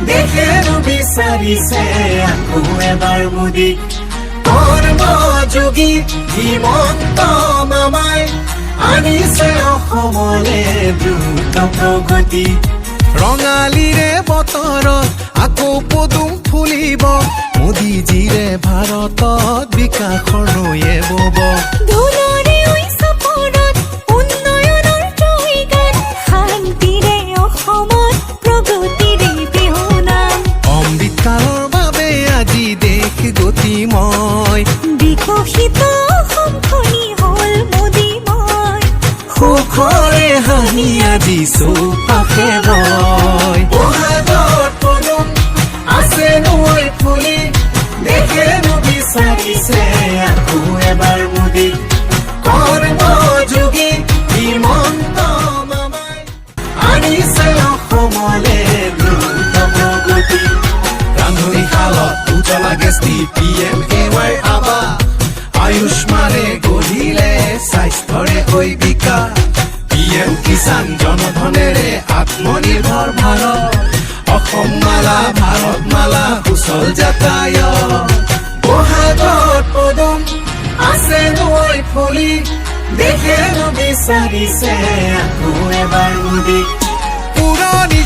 দেশেও বিচাৰিছে আকৌ এবাৰ মোদীক কৰ্মযোগী হিমন্ত মামাই আনিছে অসমলে দ্ৰুত প্ৰগতি ৰঙালীৰে বতৰত আকৌ পদুম ফুলিব মোদীজীৰে ভাৰতত বিকাশৰ নৈয়ে বব ধুলৰে ঐ চাপৰত উন্নয়নৰ জয়গান শান্তিৰে অসমত প্ৰগতিৰে বিহুনাম অমৃতকালৰ বাবে আজি দেশ গতিময় বিকশিত অসমখনি হ'ল মোদীময় সুখৰে হাঁহি আজি চৌপাশে বয় বহাগত পদুম আছে নৈ ফুলি দেশেও বিচাৰিছে আকৌ এবাৰ মোদীক কৰ্মযোগী হিমন্ত মামাই আনিছে অসমলে দ্ৰুত প্ৰগতি ৰান্ধনী শালত উজ্বলা গেছ দি PMAY আবাস আয়ুষ্মানে গঢ়িলে স্বাস্থ্যৰে হৈ বিকাশ PM কিষাণ জনধনেৰে আত্মনিৰ্ভৰ ভাৰত অসম মালা ভাৰত মালা সুচল যাতায়ত বহাগত পদুম আছে নৈ ফুলি দেশেও বিচাৰিছে আকৌ এবাৰ মোদীক পুৰণি